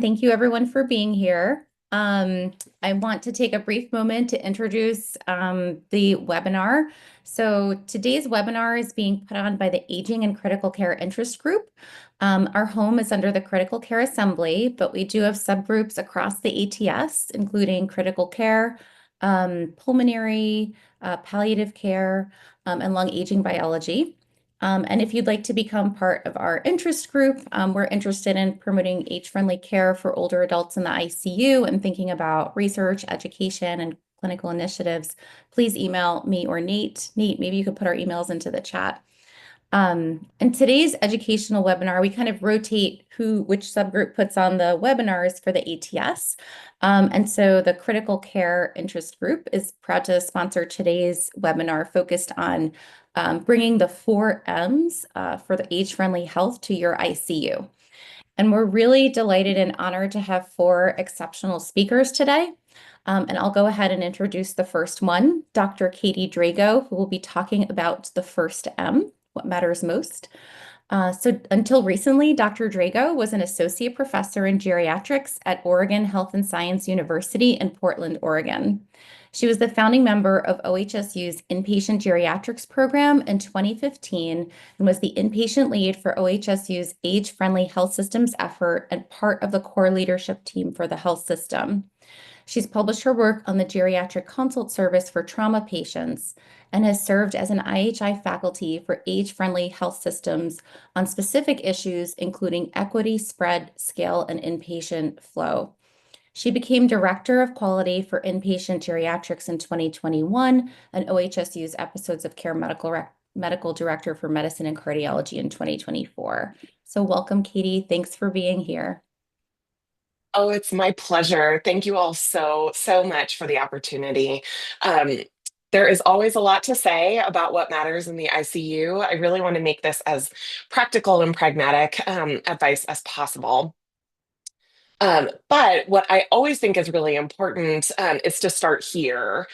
Thank you everyone for being here. I want to take a brief moment to introduce the webinar. So today's webinar is being put on by the Aging and Critical Care Interest Group. Our home is under the Critical Care Assembly, but we do have subgroups across the ATS, including critical care, pulmonary, palliative care, and lung aging biology. And if you'd like to become part of our interest group, we're interested in promoting age-friendly care for older adults in the ICU and thinking about research, education, and clinical initiatives. Please email me or Nate. Nate, maybe you could put our emails into the chat. In today's educational webinar, we kind of rotate which subgroup puts on the webinars for the ATS. And so the Critical Care Interest Group is proud to sponsor today's webinar focused on bringing the 4 M's for the age-friendly health to your ICU. And we're really delighted and honored to have 4 exceptional speakers today. And I'll go ahead and introduce the first one, Dr. Katie Drago, who will be talking about the first M, what matters most. So until recently, Dr. Drago was an associate professor in geriatrics at Oregon Health and Science University in Portland, Oregon. She was the founding member of OHSU's inpatient geriatrics program in 2015 and was the inpatient lead for OHSU's age-friendly health systems effort and part of the core leadership team for the health system. She's published her work on the geriatric consult service for trauma patients and has served as an IHI faculty for age-friendly health systems on specific issues, including equity, spread, scale, and inpatient flow. She became Director of Quality for Inpatient Geriatrics in 2021 and OHSU's Episodes of Care Medical Director for Medicine and Cardiology in 2024. So welcome, Katie. Thanks for being here. Oh, it's my pleasure. Thank you all so much for the opportunity. There is always a lot to say about what matters in the ICU. I really want to make this as practical and pragmatic advice as possible. But what I always think is really important is to start here,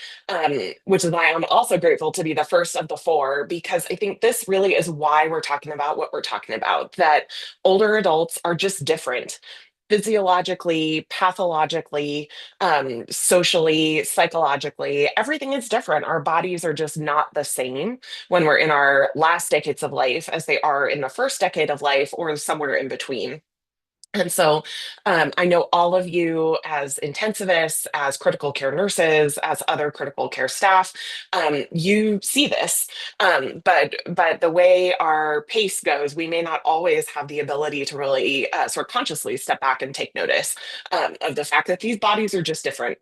which is why I'm also grateful to be the first of the 4, because I think this really is why we're talking about what we're talking about, that older adults are just different physiologically, pathologically, socially, psychologically. Everything is different. Our bodies are just not the same when we're in our last decades of life as they are in the first decade of life or somewhere in between. And so I know all of you as intensivists, as critical care nurses, as other critical care staff, you see this. But the way our pace goes, we may not always have the ability to really sort of consciously step back and take notice of the fact that these bodies are just different.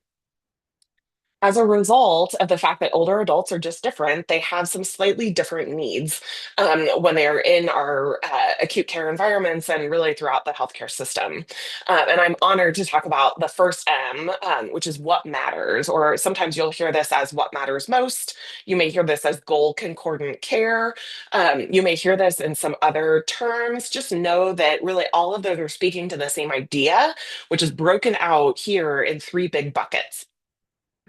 As a result of the fact that older adults are just different, they have some slightly different needs when they are in our acute care environments and really throughout the healthcare system. And I'm honored to talk about the first M, which is what matters, or sometimes you'll hear this as what matters most. You may hear this as goal concordant care. You may hear this in some other terms. Just know that really all of those are speaking to the same idea, which is broken out here in 3 big buckets.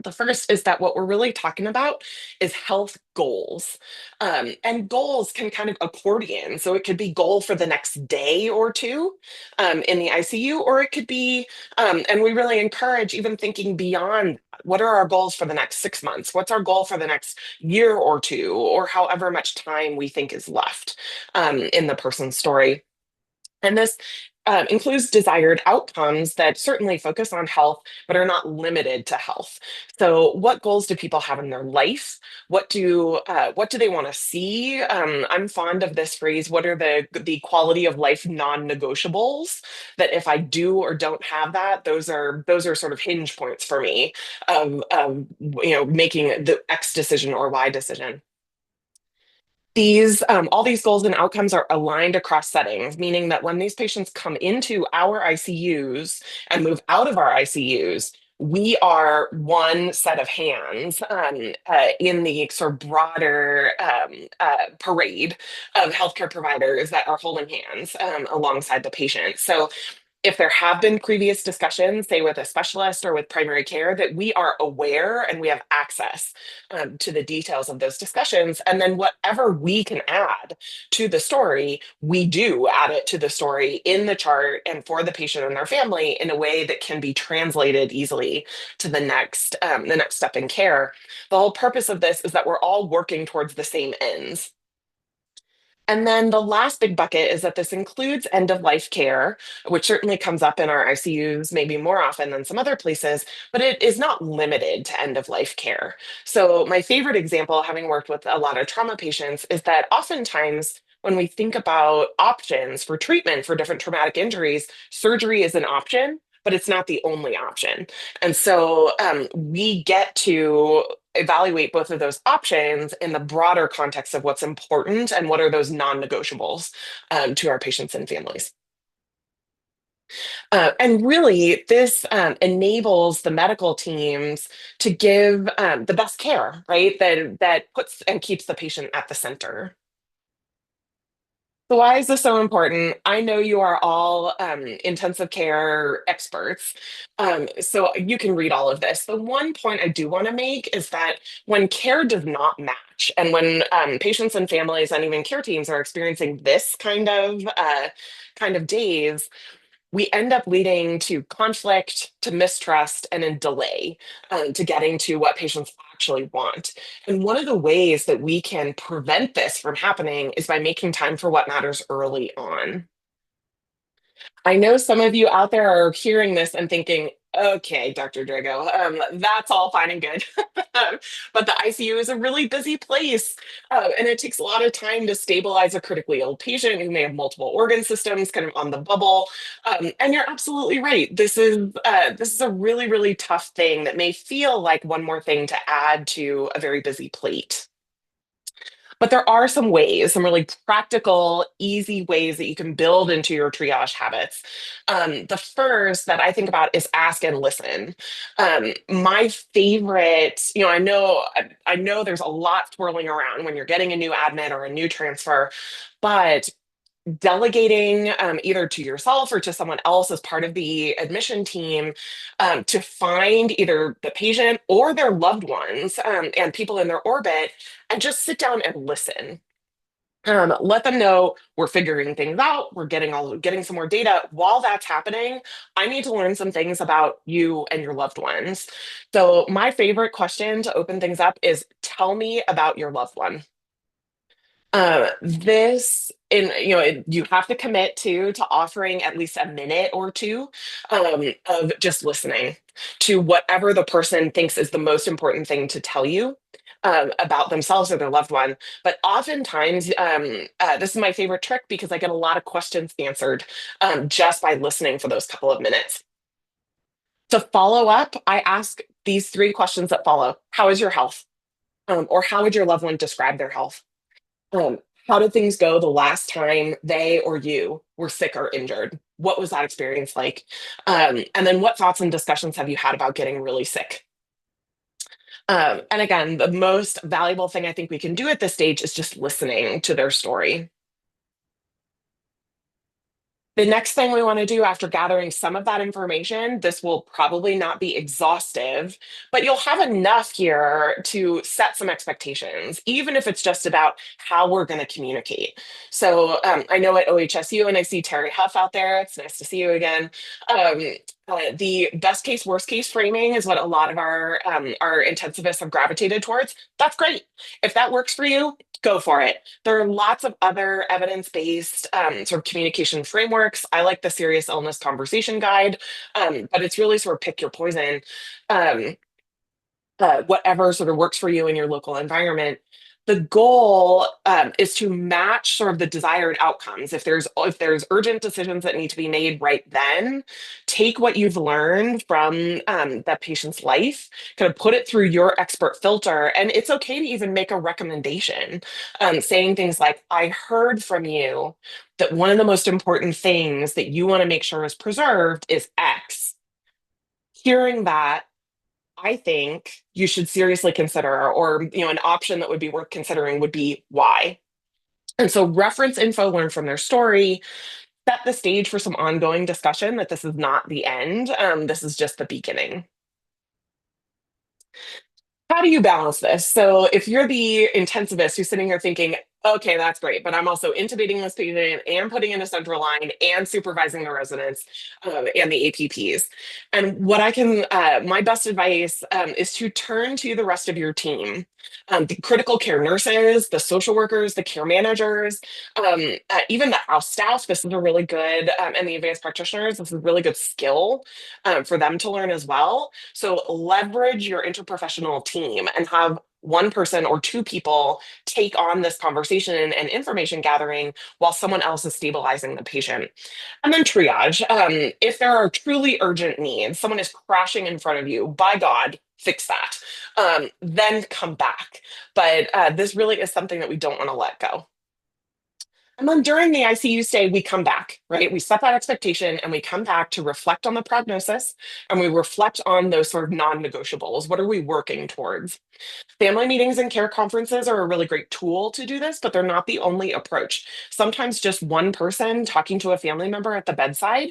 The first is that what we're really talking about is health goals. And goals can kind of accordion. So it could be goal for the next day or 2 in the ICU, or it could be, and we really encourage even thinking beyond what are our goals for the next 6 months? What's our goal for the next year or 2, or however much time we think is left in the person's story. And this includes desired outcomes that certainly focus on health, but are not limited to health. So, what goals do people have in their life? What do they want to see? I'm fond of this phrase. What are the quality of life non-negotiables? That if I do or don't have that, those are sort of hinge points for me of making the X decision or Y decision. All these goals and outcomes are aligned across settings, meaning that when these patients come into our ICUs and move out of our ICUs, we are one set of hands in the sort of broader parade of healthcare providers that are holding hands alongside the patient. So If there have been previous discussions, say with a specialist or with primary care, that we are aware and we have access to the details of those discussions. And then whatever we can add to the story, we do add it to the story in the chart and for the patient and their family in a way that can be translated easily to the next step in care. The whole purpose of this is that we're all working towards the same ends. And then the last big bucket is that this includes end of life care, which certainly comes up in our ICUs maybe more often than some other places, but it is not limited to end of life care. So, my favorite example, having worked with a lot of trauma patients, is that oftentimes when we think about options for treatment for different traumatic injuries, surgery is an option. But it's not the only option. And so we get to evaluate both of those options in the broader context of what's important and what are those non-negotiables to our patients and families. And really, this enables the medical teams to give the best care, right? That puts and keeps the patient at the center. So why is this so important? I know you are all intensive care experts, so you can read all of this. The one point I do want to make is that when care does not match, and when patients and families and even care teams are experiencing this kind of days, we end up leading to conflict, to mistrust, and a delay to getting to what patients actually want. And one of the ways that we can prevent this from happening is by making time for what matters early on. I know some of you out there are hearing this and thinking, okay, Dr. Drago, that's all fine and good. But the ICU is a really busy place, and it takes a lot of time to stabilize a critically ill patient who may have multiple organ systems kind of on the bubble. And you're absolutely right. This is a really, really tough thing that may feel like one more thing to add to a very busy plate. But there are some ways, some really practical, easy ways that you can build into your triage habits. The first that I think about is ask and listen. My favorite, I know there's a lot swirling around when you're getting a new admit or a new transfer, but delegating either to yourself or to someone else as part of the admission team to find either the patient or their loved ones and people in their orbit and just sit down and listen. Let them know we're figuring things out. We're getting some more data. While that's happening, I need to learn some things about you and your loved ones. So my favorite question to open things up is tell me about your loved one. This in you have to commit to offering at least a minute or two of just listening to whatever the person thinks is the most important thing to tell you about themselves or their loved one. But oftentimes, this is my favorite trick because I get a lot of questions answered just by listening for those couple of minutes. To follow up, I ask these three questions that follow: How is your health? Or how would your loved one describe their health? Um, how did things go the last time they or you were sick or injured? What was that experience like? And then what thoughts and discussions have you had about getting really sick? And again, the most valuable thing I think we can do at this stage is just listening to their story. The next thing we want to do after gathering some of that information, this will probably not be exhaustive, but you'll have enough here to set some expectations, even if it's just about how we're going to communicate. So I know at OHSU, and I see Terry Huff out there. It's nice to see you again. The best case, worst case framing is what a lot of our intensivists have gravitated towards. That's great. If that works for you, go for it. There are lots of other evidence-based sort of communication frameworks. I like the Serious Illness Conversation Guide, but it's really sort of pick your poison. Um, whatever sort of works for you in your local environment. The goal is to match sort of the desired outcomes. If there's urgent decisions that need to be made right then, take what you've learned from that patient's life, kind of put it through your expert filter, and it's okay to even make a recommendation, saying things like, "I heard from you that one of the most important things that you want to make sure is preserved is X." Hearing that, I think you should seriously consider, or an option that would be worth considering would be why. And so reference info learned from their story, set the stage for some ongoing discussion that this is not the end. This is just the beginning. How do you balance this? So if you're the intensivist who's sitting here thinking, okay, that's great, but I'm also intubating this patient and putting in a central line and supervising the residents and the APPs. And what I can, my best advice is to turn to the rest of your team, the critical care nurses, the social workers, the care managers, even the house staff. This is a really good, and the advanced practitioners, this is a really good skill for them to learn as well. So leverage your interprofessional team and have one person or two people take on this conversation and information gathering while someone else is stabilizing the patient. And then triage. If there are truly urgent needs, someone is crashing in front of you, by God, fix that. Then come back. But this really is something that we don't want to let go. And then during the ICU stay, we come back, right? We set that expectation and we come back to reflect on the prognosis and we reflect on those sort of non negotiables. What are we working towards? Family meetings and care conferences are a really great tool to do this, but they're not the only approach. Sometimes just one person talking to a family member at the bedside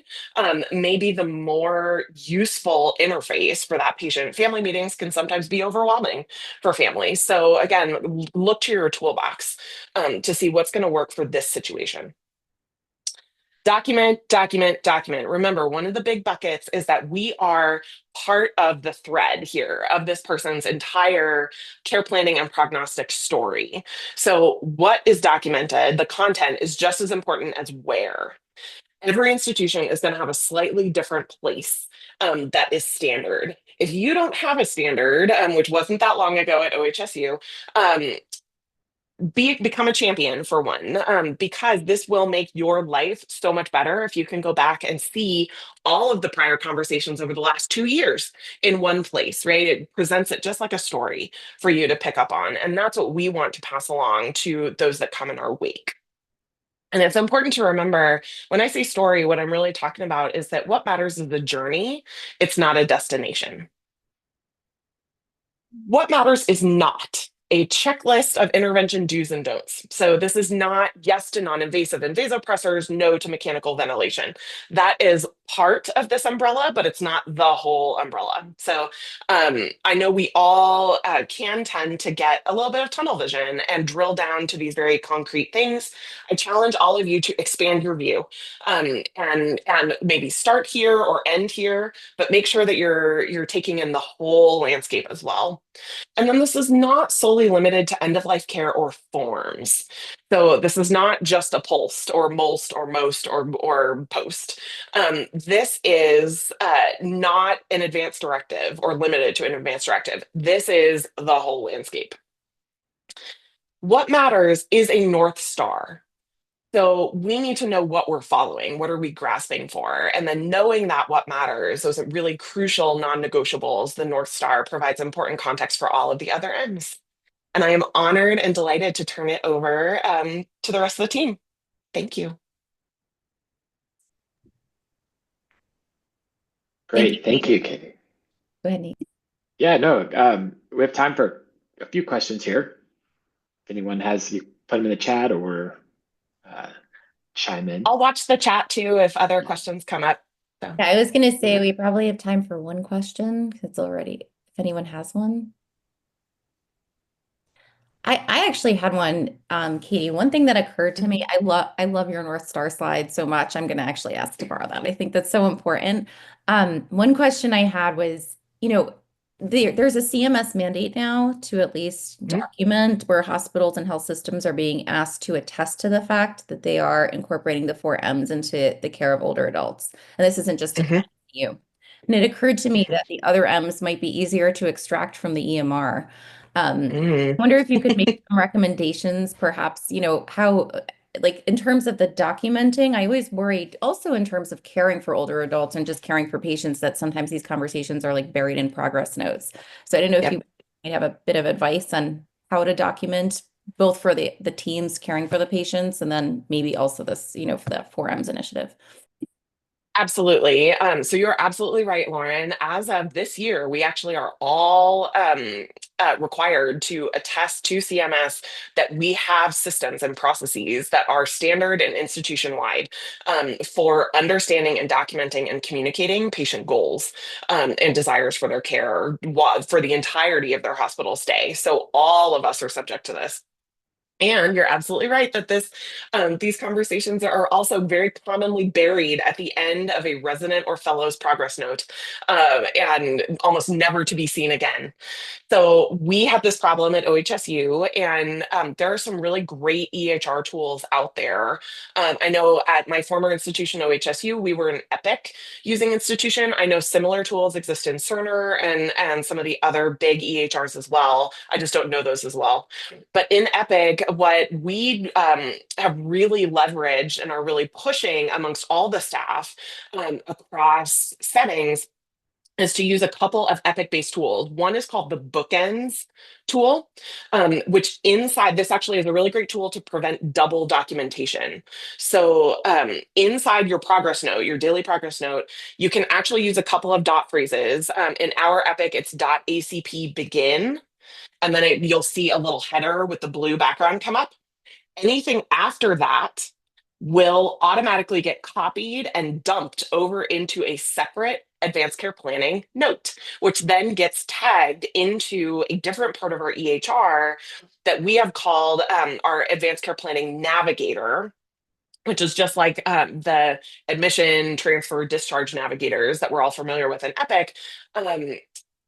may be the more useful interface for that patient. Family meetings can sometimes be overwhelming for families. So again, look to your toolbox to see what's going to work for this situation. Document, document, document. Remember, one of the big buckets is that we are part of the thread here of this person's entire care planning and prognostic story. So, what is documented, the content is just as important as where. Every institution is going to have a slightly different place that is standard. If you don't have a standard, which wasn't that long ago at OHSU, become a champion for one, because this will make your life so much better if you can go back and see all of the prior conversations over the last 2 years in one place, right? It presents it just like a story for you to pick up on. And that's what we want to pass along to those that come in our wake. And it's important to remember when I say story, what I'm really talking about is that what matters is the journey, it's not a destination. What matters is not a checklist of intervention do's and don'ts. So this is not yes to non-invasive and vasopressors, no to mechanical ventilation. That is part of this umbrella, but it's not the whole umbrella. So I know we all can tend to get a little bit of tunnel vision and drill down to these very concrete things. I challenge all of you to expand your view and maybe start here or end here, but make sure that you're taking in the whole landscape as well. And then this is not solely limited to end of life care or forms. So this is not just a pulsed or most or most or post. This is not an advanced directive or limited to an advanced directive. This is the whole landscape. What matters is a North Star. So we need to know what we're following. What are we grasping for? And then knowing that what matters, those are really crucial non-negotiables, the North Star provides important context for all of the other M's. And I am honored and delighted to turn it over to the rest of the team. Thank you. Great. Thank you, Katie. Go ahead, Nate. Yeah, no, we have time for a few questions here. If anyone has, you put them in the chat or chime in. I'll watch the chat too if other questions come up. So. Yeah, I was going to say we probably have time for one question because it's already, if anyone has one. I actually had one, Katie. One thing that occurred to me, I love your North Star slide so much. I'm going to actually ask to borrow that. I think that's so important. One question I had was, there's a CMS mandate now to at least document where hospitals and health systems are being asked to attest to the fact that they are incorporating the 4Ms into the care of older adults. And this isn't just a you. And it occurred to me that the other M's might be easier to extract from the EMR. I wonder if you could make some recommendations, perhaps, how, like in terms of the documenting, I always worry also in terms of caring for older adults and just caring for patients that sometimes these conversations are like buried in progress notes. So I don't know if you might have a bit of advice on how to document both for the teams caring for the patients and then maybe also this, for the 4Ms initiative. Absolutely. So you're absolutely right, Lauren. As of this year, we actually are all required to attest to CMS that we have systems and processes that are standard and institution wide for understanding and documenting and communicating patient goals and desires for their care for the entirety of their hospital stay. So all of us are subject to this. And you're absolutely right that these conversations are also very commonly buried at the end of a resident or fellow's progress note, and almost never to be seen again. So we have this problem at OHSU, and there are some really great EHR tools out there. I know at my former institution, OHSU, we were an Epic using institution. I know similar tools exist in Cerner and some of the other big EHRs as well. I just don't know those as well. But in Epic, what we have really leveraged and are really pushing amongst all the staff across settings is to use a couple of Epic-based tools. One is called the Bookends tool, which inside this actually is a really great tool to prevent double documentation. So inside your progress note, your daily progress note, you can actually use a couple of dot phrases. In our Epic, it's .acp begin, and then you'll see a little header with the blue background come up. Anything after that will automatically get copied and dumped over into a separate advanced care planning note, which then gets tagged into a different part of our EHR that we have called our advanced care planning navigator, which is just like the admission, transfer, discharge navigators that we're all familiar with in Epic.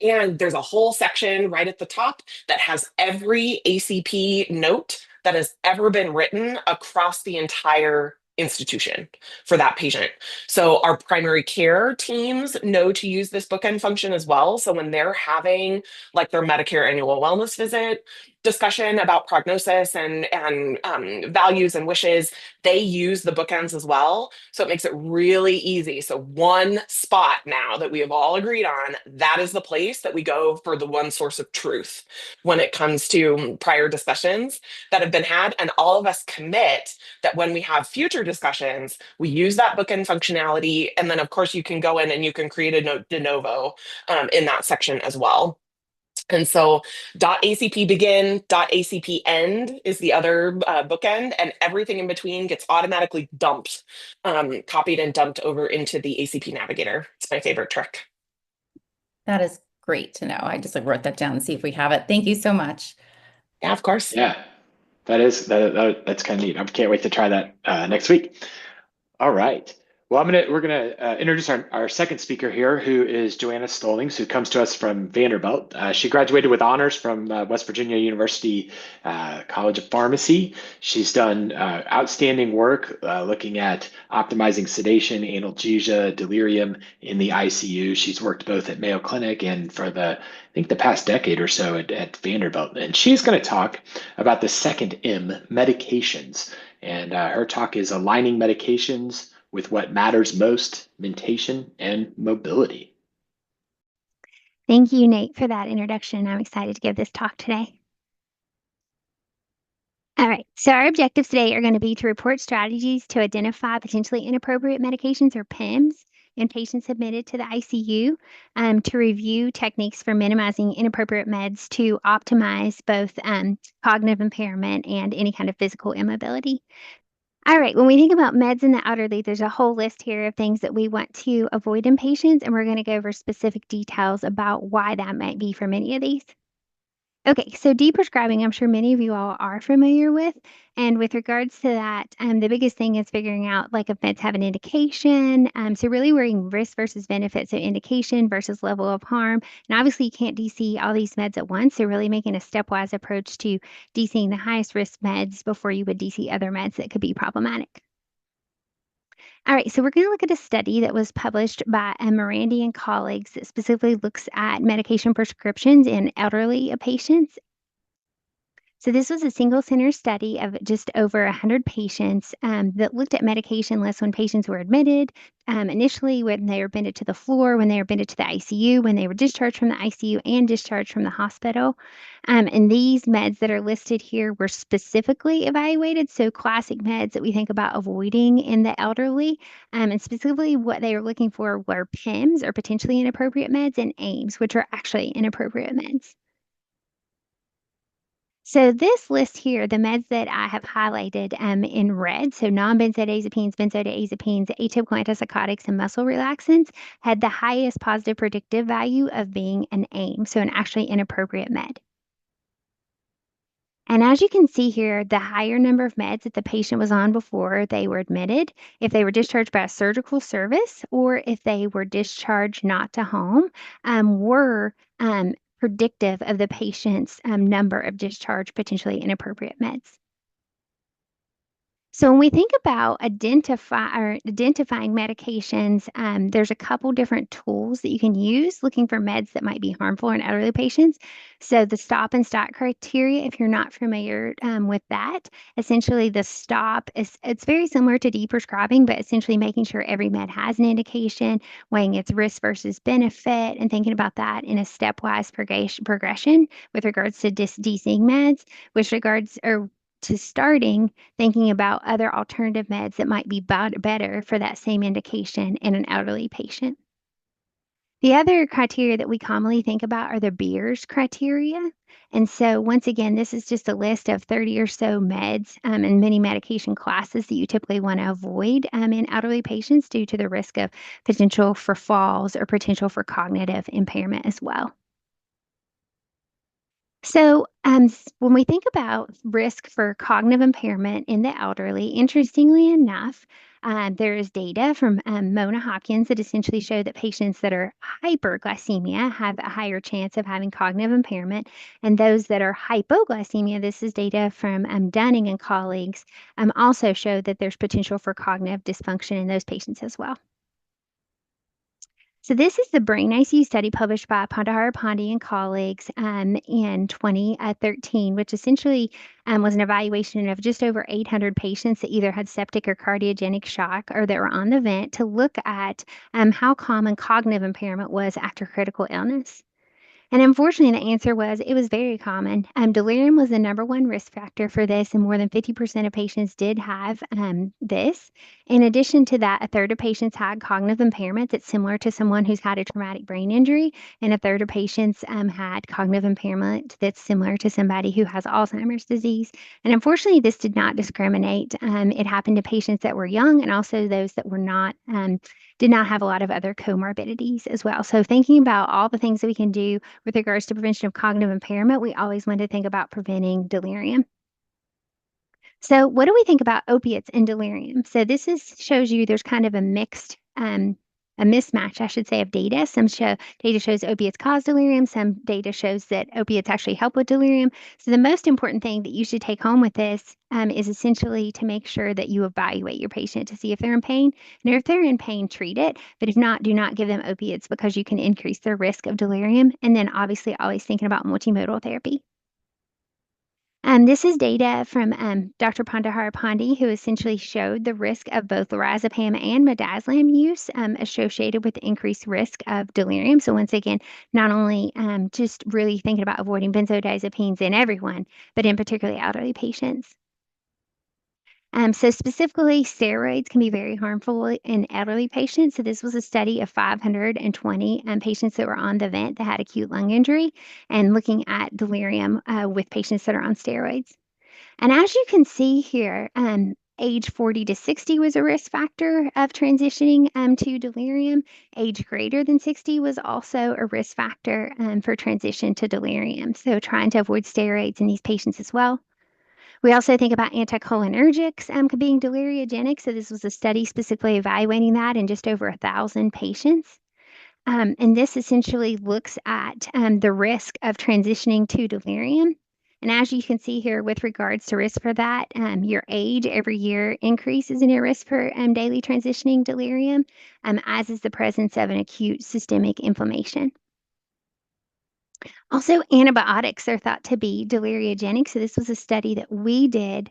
And there's a whole section right at the top that has every ACP note that has ever been written across the entire institution for that patient. So our primary care teams know to use this bookend function as well. So when they're having like their Medicare annual wellness visit discussion about prognosis and values and wishes, they use the bookends as well. So it makes it really easy. So one spot now that we have all agreed on, that is the place that we go for the one source of truth when it comes to prior discussions that have been had. And all of us commit that when we have future discussions, we use that bookend functionality. And then of course you can go in and you can create a note de novo in that section as well. And so .acp begin, .acp end is the other bookend, and everything in between gets automatically dumped, copied and dumped over into the ACP navigator. It's my favorite trick. That is great to know. I just wrote that down and see if we have it. Thank you so much. Yeah, of course. Yeah, that's kind of neat. I can't wait to try that next week. All right. Well, we're gonna introduce our second speaker here, who is Joanna Stollings, who comes to us from Vanderbilt. She graduated with honors from West Virginia University College of Pharmacy. She's done outstanding work looking at optimizing sedation, analgesia, delirium in the ICU. She's worked both at Mayo Clinic and for I think the past decade or so at Vanderbilt. And she's going to talk about the second M, medications. And her talk is aligning medications with what matters most, mentation and mobility. Thank you, Nate, for that introduction. I'm excited to give this talk today. All right, so our objectives today are going to be to report strategies to identify potentially inappropriate medications or PIMS in patients admitted to the ICU, to review techniques for minimizing inappropriate meds to optimize both cognitive impairment and any kind of physical immobility. All right, when we think about meds in the elderly, there's a whole list here of things that we want to avoid in patients, and we're going to go over specific details about why that might be for many of these. Okay, so deprescribing, I'm sure many of you all are familiar with. And with regards to that, the biggest thing is figuring out like if meds have an indication. So really weighing risk versus benefits, so indication versus level of harm. And obviously you can't DC all these meds at once. So really making a stepwise approach to DCing the highest risk meds before you would DC other meds that could be problematic. All right, so we're going to look at a study that was published by Ferrante and colleagues that specifically looks at medication prescriptions in elderly patients. So this was a single center study of just over 100 patients that looked at medication lists when patients were admitted, initially when they were admitted to the floor, when they were admitted to the ICU, when they were discharged from the ICU and discharged from the hospital. And these meds that are listed here were specifically evaluated. So classic meds that we think about avoiding in the elderly, and specifically what they were looking for were PIMS, or potentially inappropriate meds, and AIMS, which are actually inappropriate meds. So this list here, the meds that I have highlighted in red, so non-benzodiazepines, benzodiazepines, atypical antipsychotics, and muscle relaxants, had the highest positive predictive value of being an AIM, so an actually inappropriate med. And as you can see here, the higher number of meds that the patient was on before they were admitted, if they were discharged by a surgical service, or if they were discharged not to home, were predictive of the patient's number of discharge potentially inappropriate meds. So when we think about identifying medications, there's a couple different tools that you can use looking for meds that might be harmful in elderly patients. So the stop and start criteria, if you're not familiar with that, essentially the stop it's very similar to deprescribing, but essentially making sure every med has an indication, weighing its risk versus benefit, and thinking about that in a stepwise progression with regards to DCing meds, with regards or to starting thinking about other alternative meds that might be better for that same indication in an elderly patient. The other criteria that we commonly think about are the Beers criteria. And so once again, this is just a list of 30 or so meds and many medication classes that you typically want to avoid in elderly patients due to the risk of potential for falls or potential for cognitive impairment as well. So, when we think about risk for cognitive impairment in the elderly, interestingly enough, there is data from Mona Hopkins that essentially show that patients that are hyperglycemia have a higher chance of having cognitive impairment, and those that are hypoglycemia, this is data from Dunning and colleagues, also show that there's potential for cognitive dysfunction in those patients as well. So this is the brain ICU study published by Pandahar Pandey and colleagues in 2013, which essentially was an evaluation of just over 800 patients that either had septic or cardiogenic shock or that were on the vent to look at how common cognitive impairment was after critical illness. And unfortunately, the answer was it was very common. Delirium was the number one risk factor for this, and more than 50% of patients did have this. In addition to that, a third of patients had cognitive impairment that's similar to someone who's had a traumatic brain injury, and a third of patients had cognitive impairment that's similar to somebody who has Alzheimer's disease. And unfortunately, this did not discriminate. It happened to patients that were young and also those that were not did not have a lot of other comorbidities as well. So thinking about all the things that we can do with regards to prevention of cognitive impairment, we always want to think about preventing delirium. So what do we think about opiates and delirium? So this shows you there's kind of a mismatch, I should say, of data. Some data shows opiates cause delirium. Some data shows that opiates actually help with delirium. So the most important thing that you should take home with this is essentially to make sure that you evaluate your patient to see if they're in pain. And if they're in pain, treat it. But if not, do not give them opiates because you can increase their risk of delirium. And then obviously always thinking about multimodal therapy. This is data from Dr. Pandahar Pandey, who essentially showed the risk of both lorazepam and midazolam use associated with the increased risk of delirium. So once again, not only just really thinking about avoiding benzodiazepines in everyone, but in particularly elderly patients. So specifically, steroids can be very harmful in elderly patients. So this was a study of 520 patients that were on the vent that had acute lung injury and looking at delirium with patients that are on steroids. And as you can see here, age 40 to 60 was a risk factor of transitioning to delirium. Age greater than 60 was also a risk factor for transition to delirium. So trying to avoid steroids in these patients as well. We also think about anticholinergics being deliriogenic. So this was a study specifically evaluating that in just over 1,000 patients. And this essentially looks at the risk of transitioning to delirium. And as you can see here with regards to risk for that, your age every year increases in your risk for daily transitioning delirium, as is the presence of an acute systemic inflammation. Also, antibiotics are thought to be deliriogenic. So this was a study that we did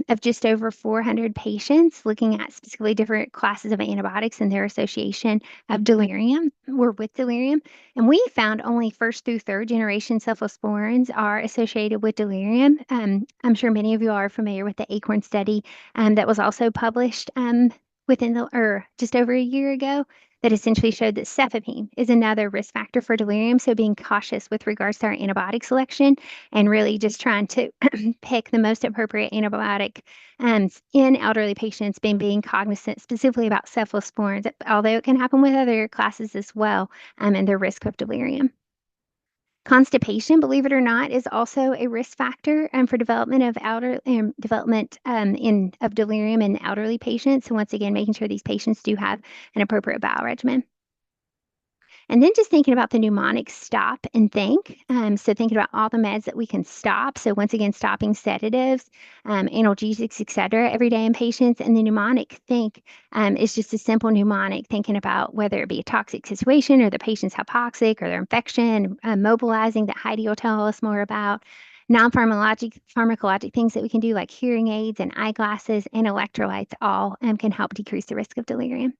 of just over 400 patients looking at specifically different classes of antibiotics and their association of delirium or with delirium. And we found only first through third generation cephalosporins are associated with delirium. I'm sure many of you are familiar with the ACORN study that was also published within or just over a year ago that essentially showed that cefepime is another risk factor for delirium. So being cautious with regards to our antibiotic selection and really just trying to pick the most appropriate antibiotic in elderly patients, being cognizant specifically about cephalosporins, although it can happen with other classes as well, and their risk of delirium. Constipation, believe it or not, is also a risk factor for development of of delirium in elderly patients. So once again, making sure these patients do have an appropriate bowel regimen. And then just thinking about the mnemonic stop and think. So thinking about all the meds that we can stop. So once again, stopping sedatives, analgesics, et cetera, every day in patients. And the mnemonic think is just a simple mnemonic thinking about whether it be a toxic situation or the patient's hypoxic or their infection, mobilizing that Heidi will tell us more about. Pharmacologic things that we can do like hearing aids and eyeglasses and electrolytes all can help decrease the risk of delirium.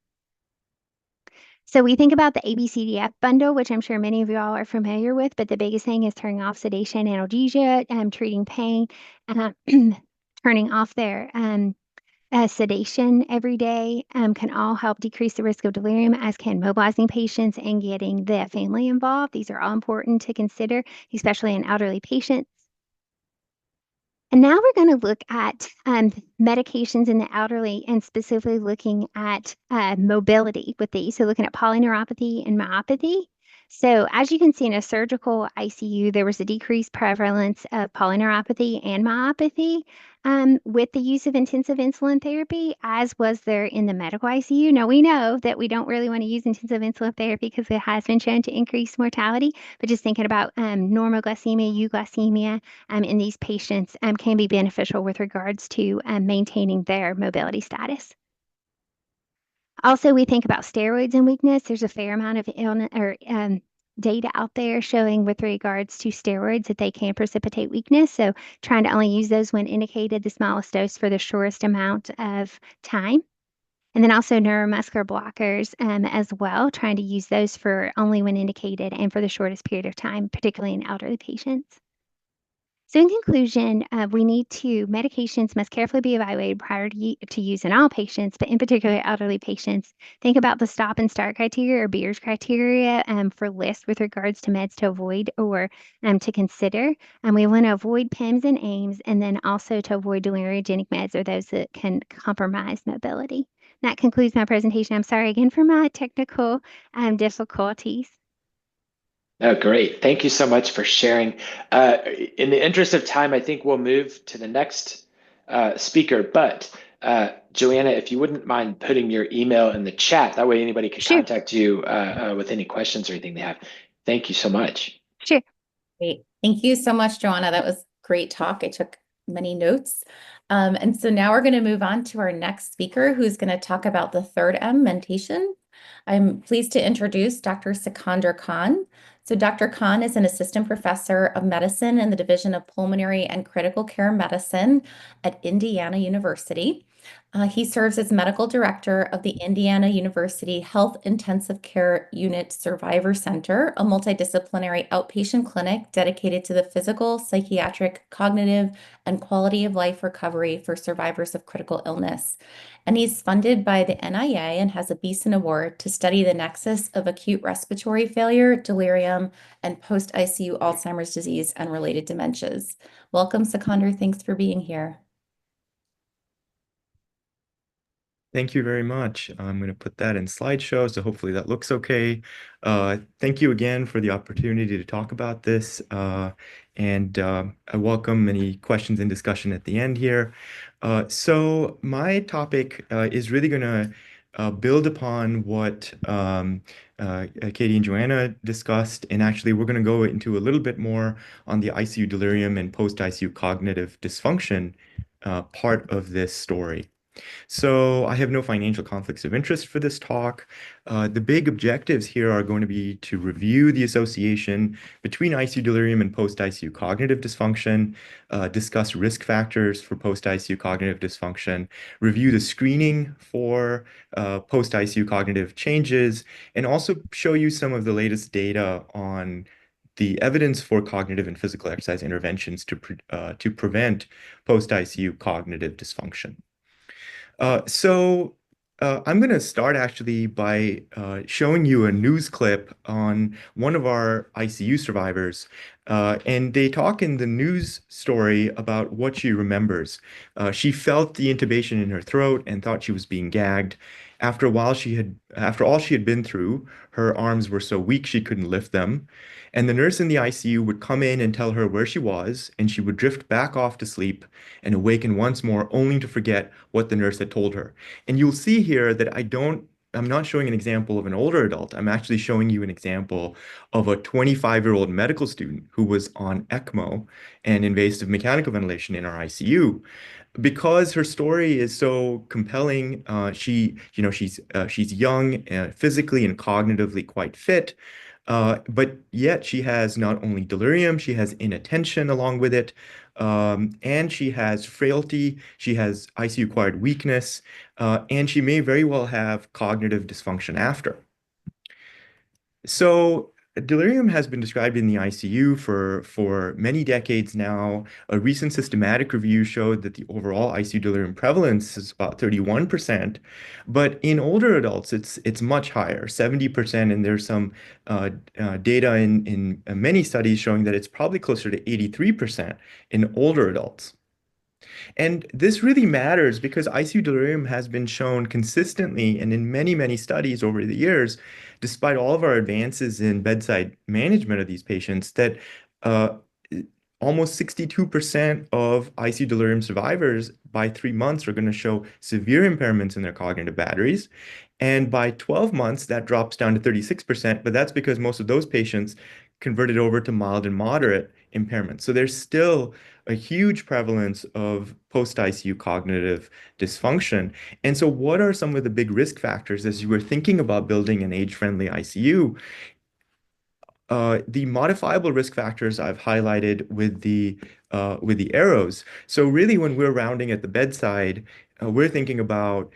So we think about the ABCDF bundle, which I'm sure many of you all are familiar with, but the biggest thing is turning off sedation, analgesia, treating pain, turning off their sedation every day can all help decrease the risk of delirium, as can mobilizing patients and getting the family involved. These are all important to consider, especially in elderly patients. And now we're going to look at medications in the elderly and specifically looking at mobility with these. So looking at polyneuropathy and myopathy. So as you can see in a surgical ICU, there was a decreased prevalence of polyneuropathy and myopathy with the use of intensive insulin therapy, as was there in the medical ICU. Now we know that we don't really want to use intensive insulin therapy because it has been shown to increase mortality, but just thinking about normoglycemia, euglycemia in these patients can be beneficial with regards to maintaining their mobility status. Also, we think about steroids and weakness. There's a fair amount of illness or data out there showing with regards to steroids that they can precipitate weakness. So trying to only use those when indicated, the smallest dose for the shortest amount of time. And then also neuromuscular blockers as well, trying to use those for only when indicated and for the shortest period of time, particularly in elderly patients. So in conclusion, medications must carefully be evaluated prior to use in all patients, but in particular elderly patients. Think about the stop and start criteria or Beers criteria for lists with regards to meds to avoid or to consider. We want to avoid PIMS and AIMS, and then also to avoid deliriogenic meds or those that can compromise mobility. That concludes my presentation. I'm sorry again for my technical difficulties. Oh, great. Thank you so much for sharing. In the interest of time, I think we'll move to the next speaker. But Joanna, if you wouldn't mind putting your email in the chat, that way anybody can contact you with any questions or anything they have. Thank you so much. Sure. Great. Thank you so much, Joanna. That was great talk. I took many notes. And so now we're going to move on to our next speaker, who's going to talk about the third M, mentation. I'm pleased to introduce Dr. Sikandar Khan. So Dr. Khan is an assistant professor of medicine in the Division of Pulmonary and Critical Care Medicine at Indiana University. He serves as medical director of the Indiana University Health Intensive Care Unit Survivor Center, a multidisciplinary outpatient clinic dedicated to the physical, psychiatric, cognitive, and quality of life recovery for survivors of critical illness. And he's funded by the NIA and has a Beeson Award to study the nexus of acute respiratory failure, delirium, and post-ICU Alzheimer's disease and related dementias. Welcome, Sikandar. Thanks for being here. Thank you very much. I'm going to put that in slideshow, so hopefully that looks okay. Thank you again for the opportunity to talk about this, and I welcome any questions and discussion at the end here. So my topic is really going to build upon what Katie and Joanna discussed, and actually we're going to go into a little bit more on the ICU delirium and post-ICU cognitive dysfunction part of this story. So I have no financial conflicts of interest for this talk. The big objectives here are going to be to review the association between ICU delirium and post-ICU cognitive dysfunction, discuss risk factors for post-ICU cognitive dysfunction, review the screening for post-ICU cognitive changes, and also show you some of the latest data on the evidence for cognitive and physical exercise interventions to prevent post-ICU cognitive dysfunction. I'm going to start actually by showing you a news clip on one of our ICU survivors. And they talk in the news story about what she remembers. She felt the intubation in her throat and thought she was being gagged. After all she had been through, her arms were so weak she couldn't lift them. And the nurse in the ICU would come in and tell her where she was, and she would drift back off to sleep and awaken once more, only to forget what the nurse had told her. And you'll see here that I'm not showing an example of an older adult. I'm actually showing you an example of a 25-year-old medical student who was on ECMO and invasive mechanical ventilation in our ICU. Because her story is so compelling, she's young, physically and cognitively quite fit. But yet she has not only delirium, she has inattention along with it, and she has frailty, she has ICU-acquired weakness, and she may very well have cognitive dysfunction after. So delirium has been described in the ICU for many decades now. A recent systematic review showed that the overall ICU delirium prevalence is about 31%, but in older adults, it's much higher, 70%, and there's some data in many studies showing that it's probably closer to 83% in older adults. And this really matters because ICU delirium has been shown consistently and in many, many studies over the years, despite all of our advances in bedside management of these patients, that uh, almost 62% of ICU delirium survivors by 3 months are going to show severe impairments in their cognitive batteries. And by 12 months, that drops down to 36%, but that's because most of those patients converted over to mild and moderate impairment. So there's still a huge prevalence of post-ICU cognitive dysfunction. And so what are some of the big risk factors as you were thinking about building an age-friendly ICU? The modifiable risk factors I've highlighted with the arrows. So really, when we're rounding at the bedside, we're thinking about,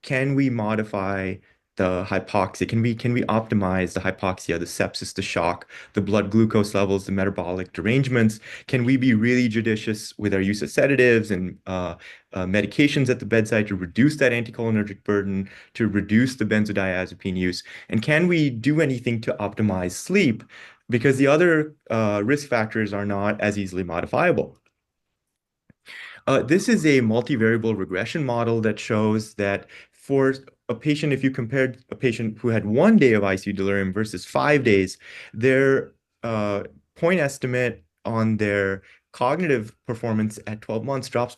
can we modify the hypoxia? Can we optimize the hypoxia, the sepsis, the shock, the blood glucose levels, the metabolic derangements? Can we be really judicious with our use of sedatives and medications at the bedside to reduce that anticholinergic burden, to reduce the benzodiazepine use? And can we do anything to optimize sleep? Because the other risk factors are not as easily modifiable. This is a multivariable regression model that shows that for a patient, if you compared a patient who had 1 day of ICU delirium versus 5 days, their point estimate on their cognitive performance at 12 months changes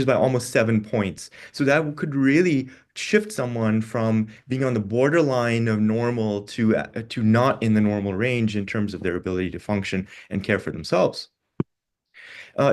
by almost 7 points. So that could really shift someone from being on the borderline of normal to not in the normal range in terms of their ability to function and care for themselves.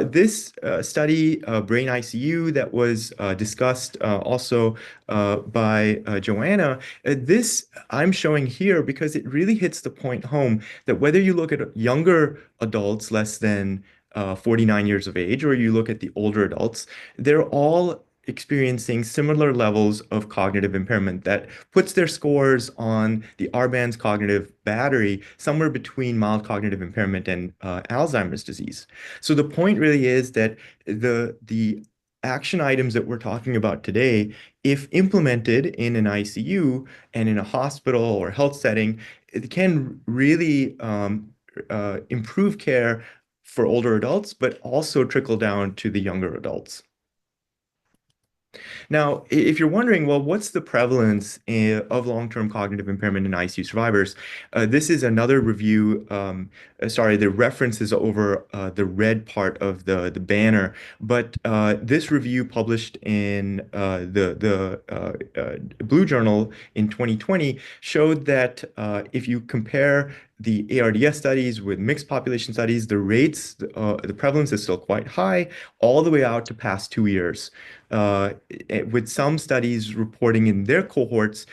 This study, Brain ICU, that was discussed also by Joanna, this I'm showing here because it really hits the point home that whether you look at younger adults less than 49 years of age, or you look at the older adults, they're all experiencing similar levels of cognitive impairment that puts their scores on the R-Bands cognitive battery somewhere between mild cognitive impairment and Alzheimer's disease. So the point really is that the action items that we're talking about today, if implemented in an ICU and in a hospital or health setting, it can really improve care for older adults, but also trickle down to the younger adults. Now, if you're wondering, well, what's the prevalence of long-term cognitive impairment in ICU survivors? This is another review. Sorry, the reference is over the red part of the banner, but this review published in the Blue Journal in 2020 showed that if you compare the ARDS studies, with mixed population studies, the rates, the prevalence is still quite high, all the way out to past 2 years, with some studies reporting in their cohorts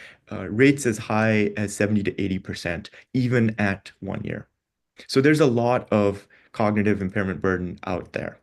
rates as high as 70 to 80%, even at 1 year. So there's a lot of cognitive impairment burden out there.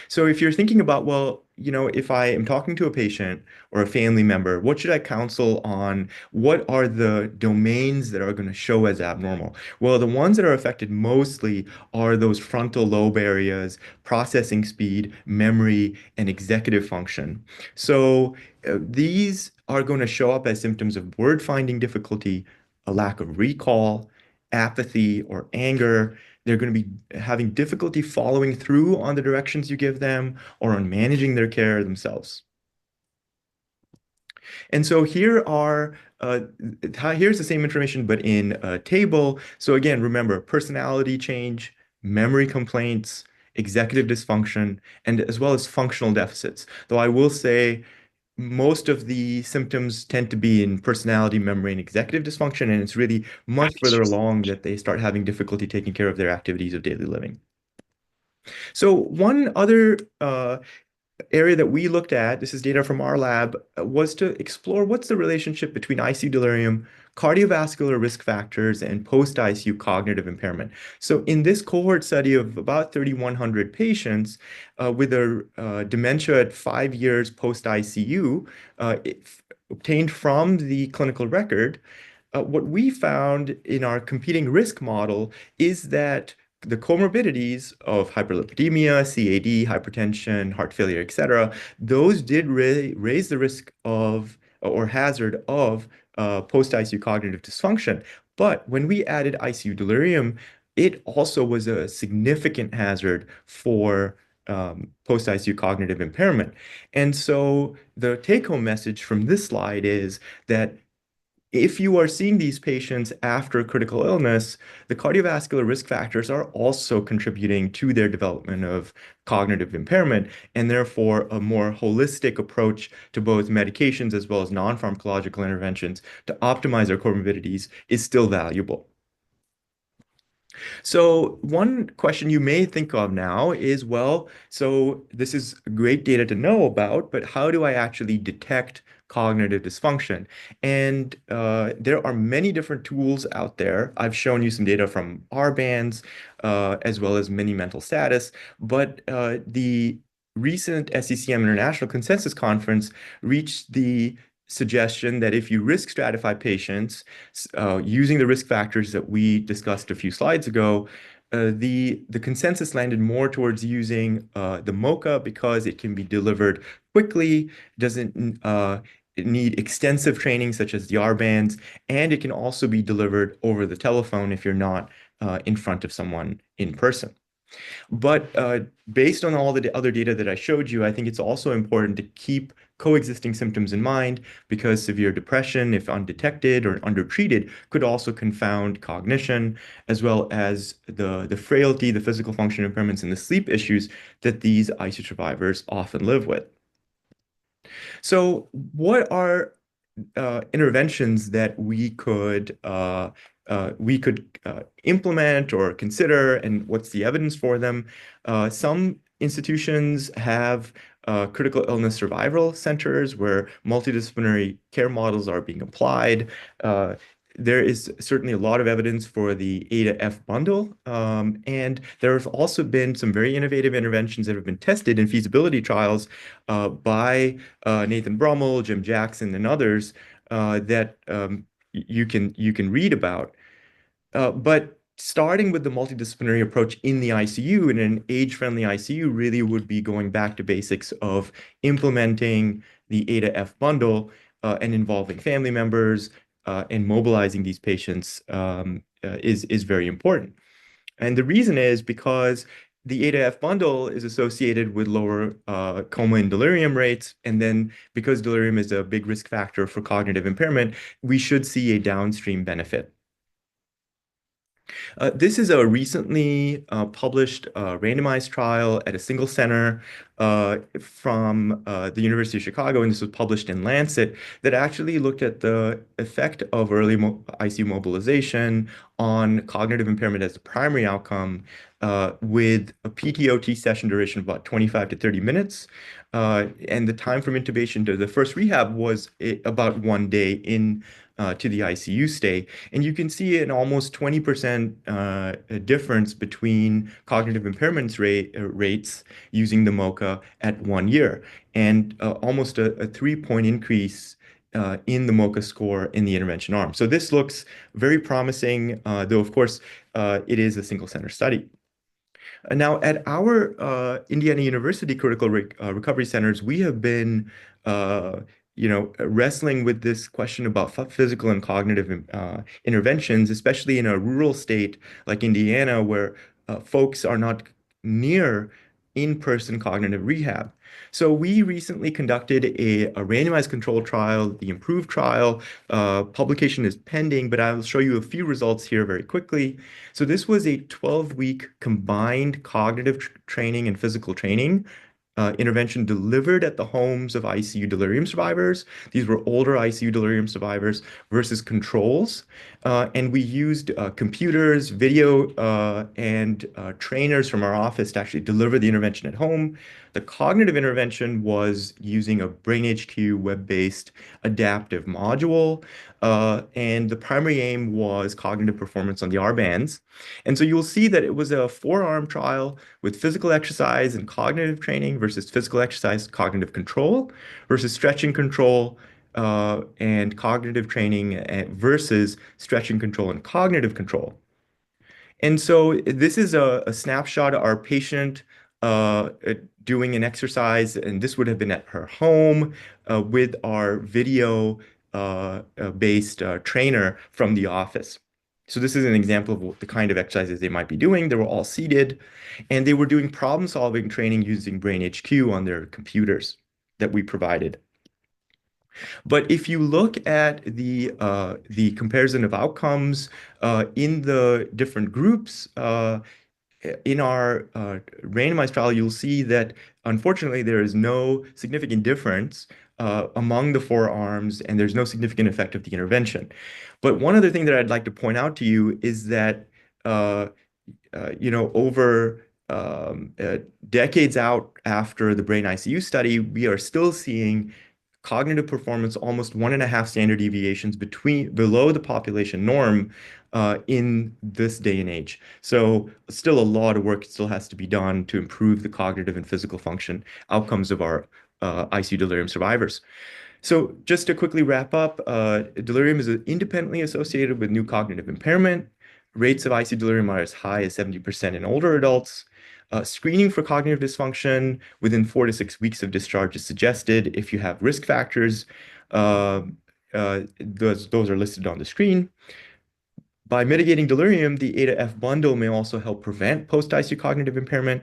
So if you're thinking about, well, if I am talking to a patient or a family member, what should I counsel on? What are the domains that are going to show as abnormal? Well, the ones that are affected mostly are those frontal lobe areas, processing speed, memory, and executive function. So these are going to show up as symptoms of word finding difficulty, a lack of recall, apathy, or anger. They're going to be having difficulty following through on the directions you give them or on managing their care themselves. And so here's the same information, but in a table. So again, remember, personality change, memory complaints, executive dysfunction, and as well as functional deficits. Though I will say most of the symptoms tend to be in personality, memory, and executive dysfunction, and it's really much further along that they start having difficulty taking care of their activities of daily living. So one other area that we looked at, this is data from our lab, was to explore what's the relationship between ICU delirium, cardiovascular risk factors, and post-ICU cognitive impairment. So in this cohort study of about 3,100 patients with a dementia at 5 years post-ICU, obtained from the clinical record, what we found in our competing risk model is that the comorbidities of hyperlipidemia, CAD, hypertension, heart failure, etc., those did raise the risk of or hazard of post-ICU cognitive dysfunction. But when we added ICU delirium, it also was a significant hazard for post-ICU cognitive impairment. And so the take-home message from this slide is that if you are seeing these patients after critical illness, the cardiovascular risk factors are also contributing to their development of cognitive impairment, and therefore a more holistic approach to both medications as well as non-pharmacological interventions to optimize their comorbidities is still valuable. So one question you may think of now is, well, so this is great data to know about, but how do I actually detect cognitive dysfunction? And there are many different tools out there. I've shown you some data from R-bands as well as mini mental status, but the recent FCCM International Consensus Conference reached the suggestion that if you risk stratify patients using the risk factors that we discussed a few slides ago, the consensus landed more towards using the MoCA because it can be delivered quickly, doesn't need extensive training such as the R-bands, and it can also be delivered over the telephone if you're not in front of someone in person. But based on all the other data that I showed you, I think it's also important to keep coexisting symptoms in mind because severe depression, if undetected or undertreated, could also confound cognition, as well as the frailty, the physical function impairments, and the sleep issues that these ICU survivors often live with. So what are interventions that we could implement or consider, and what's the evidence for them? Some institutions have critical illness survival centers where multidisciplinary care models are being applied. There is certainly a lot of evidence for the A to F bundle, and there have also been some very innovative interventions that have been tested in feasibility trials by Nathan Brummel, Jim Jackson, and others that you can read about. But starting with the multidisciplinary approach in the ICU, in an age-friendly ICU, really would be going back to basics of implementing the A to F bundle and involving family members and mobilizing these patients is very important. And the reason is because the A to F bundle is associated with lower coma and delirium rates. And then because delirium is a big risk factor for cognitive impairment, we should see a downstream benefit. This is a recently published randomized trial at a single center from the University of Chicago, and this was published in Lancet, that actually looked at the effect of early ICU mobilization on cognitive impairment as the primary outcome with a PTOT session duration of about 25 to 30 minutes. And the time from intubation to the first rehab was about 1 day in to the ICU stay. And you can see an almost 20% difference between cognitive impairments rates using the MoCA at 1 year, and almost a 3-point increase in the MoCA score in the intervention arm. So this looks very promising, though, of course, it is a single center study. Now, at our Indiana University Critical Recovery Centers, we have been, wrestling with this question about physical and cognitive interventions, especially in a rural state like Indiana, where folks are not near in-person cognitive rehab. So we recently conducted a randomized controlled trial, the IMPROVE trial. Publication is pending, but I'll show you a few results here very quickly. So this was a 12-week combined cognitive training and physical training intervention delivered at the homes of ICU delirium survivors. These were older ICU delirium survivors versus controls. And we used computers, video, and trainers from our office to actually deliver the intervention at home. The cognitive intervention was using a BrainHQ web-based adaptive module. And the primary aim was cognitive performance on the R-bands. And so you'll see that it was a 4-arm trial with physical exercise and cognitive training versus physical exercise, cognitive control versus stretching control and cognitive training versus stretching control and cognitive control. And so this is a snapshot of our patient doing an exercise, and this would have been at her home with our video based trainer from the office. So this is an example of the kind of exercises they might be doing. They were all seated, and they were doing problem-solving training using BrainHQ on their computers that we provided. But if you look at the comparison of outcomes in the different groups, in our randomized trial, you'll see that unfortunately there is no significant difference among the 4 arms, and there's no significant effect of the intervention. But one other thing that I'd like to point out to you is that over decades out after the brain ICU study, we are still seeing cognitive performance almost 1.5 standard deviations below the population norm in this day and age. So still a lot of work still has to be done to improve the cognitive and physical function outcomes of our ICU delirium survivors. So just to quickly wrap up, delirium is independently associated with new cognitive impairment. Rates of ICU delirium are as high as 70% in older adults. Screening for cognitive dysfunction within 4 to 6 weeks of discharge is suggested if you have risk factors. Those are listed on the screen. By mitigating delirium, the A-to-F bundle may also help prevent post-ICU cognitive impairment.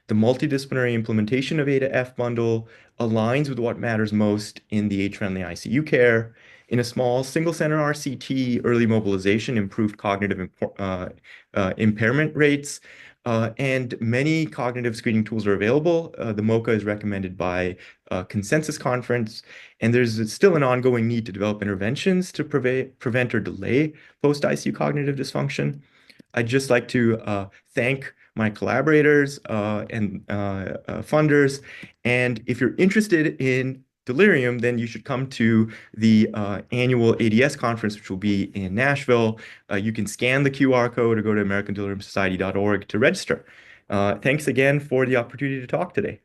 The multidisciplinary implementation of A-to-F bundle aligns with what matters most in the age-friendly ICU care. In a small single-center RCT, early mobilization improved cognitive impairment rates, and many cognitive screening tools are available. The MoCA is recommended by a consensus conference, and there's still an ongoing need to develop interventions to prevent or delay post-ICU cognitive dysfunction. I'd just like to thank my collaborators and funders. And if you're interested in delirium, then you should come to the annual ADS conference, which will be in Nashville. You can scan the QR code or go to AmericanDeliriumSociety.org to register. Thanks again for the opportunity to talk today.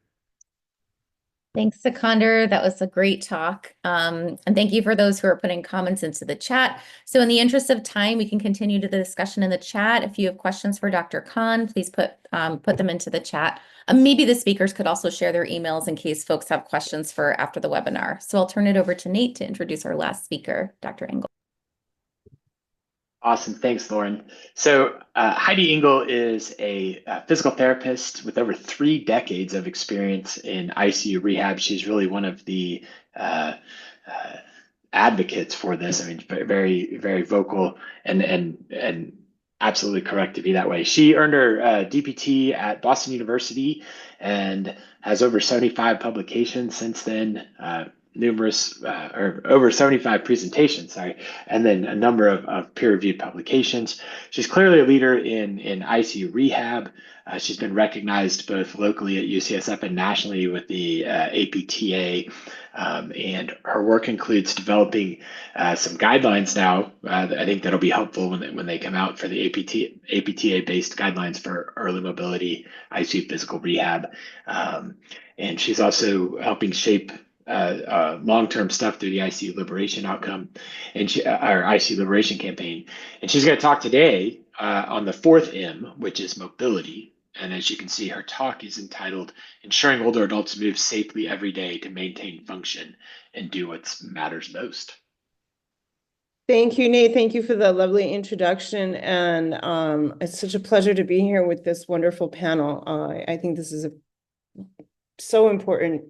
Thanks, Sikandar. That was a great talk. And thank you for those who are putting comments into the chat. So in the interest of time, we can continue to the discussion in the chat. If you have questions for Dr. Khan, please put them into the chat. Maybe the speakers could also share their emails in case folks have questions for after the webinar. So I'll turn it over to Nate to introduce our last speaker, Dr. Engel. Awesome. Thanks, Lauren. So Heidi Engel is a physical therapist with over 3 decades of experience in ICU rehab. She's really one of the advocates for this. I mean, very, very vocal and absolutely correct to be that way. She earned her DPT at Boston University and has over 75 publications since then, or over 75 presentations, sorry, and then a number of peer-reviewed publications. She's clearly a leader in ICU rehab. She's been recognized both locally at UCSF and nationally with the APTA. And her work includes developing some guidelines now. I think that'll be helpful when they come out for the APTA-based guidelines for early mobility, ICU physical rehab. And she's also helping shape long-term stuff through the ICU liberation outcome and our ICU liberation campaign. And she's going to talk today on the fourth M, which is mobility. And as you can see, her talk is entitled Ensuring Older Adults Move Safely Every Day to Maintain Function and Do What Matters Most. Thank you, Nate. Thank you for the lovely introduction. And it's such a pleasure to be here with this wonderful panel. I think this is a so important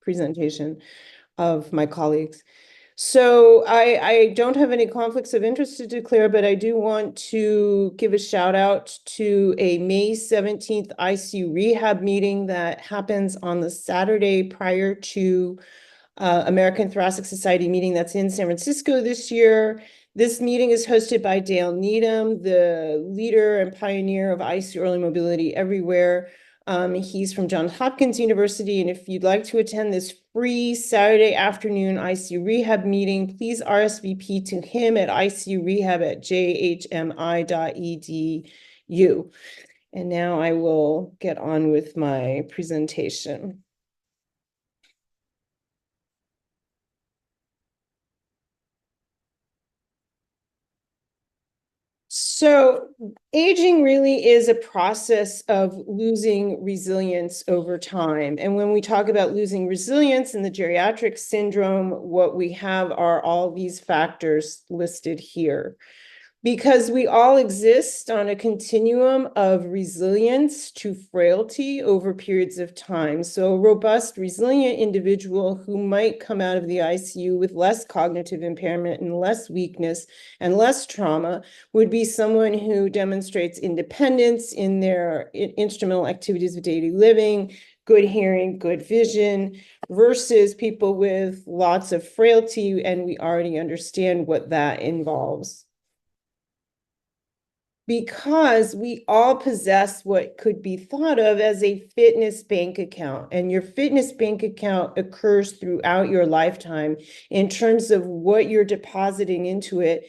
presentation of my colleagues. So I don't have any conflicts of interest to declare, but I do want to give a shout out to a May 17th ICU rehab meeting that happens on the Saturday prior to American Thoracic Society meeting that's in San Francisco this year. This meeting is hosted by Dale Needham, the leader and pioneer of ICU early mobility everywhere. He's from Johns Hopkins University, and if you'd like to attend this free Saturday afternoon ICU rehab meeting, please RSVP to him at icurehab@jhmi.edu. And now I will get on with my presentation. So aging really is a process of losing resilience over time. And when we talk about losing resilience in the geriatric syndrome, what we have are all these factors listed here. Because we all exist on a continuum of resilience to frailty over periods of time. So a robust, resilient individual who might come out of the ICU with less cognitive impairment and less weakness and less trauma would be someone who demonstrates independence in their instrumental activities of daily living, good hearing, good vision, versus people with lots of frailty, and we already understand what that involves. Because we all possess what could be thought of as a fitness bank account, and your fitness bank account occurs throughout your lifetime in terms of what you're depositing into it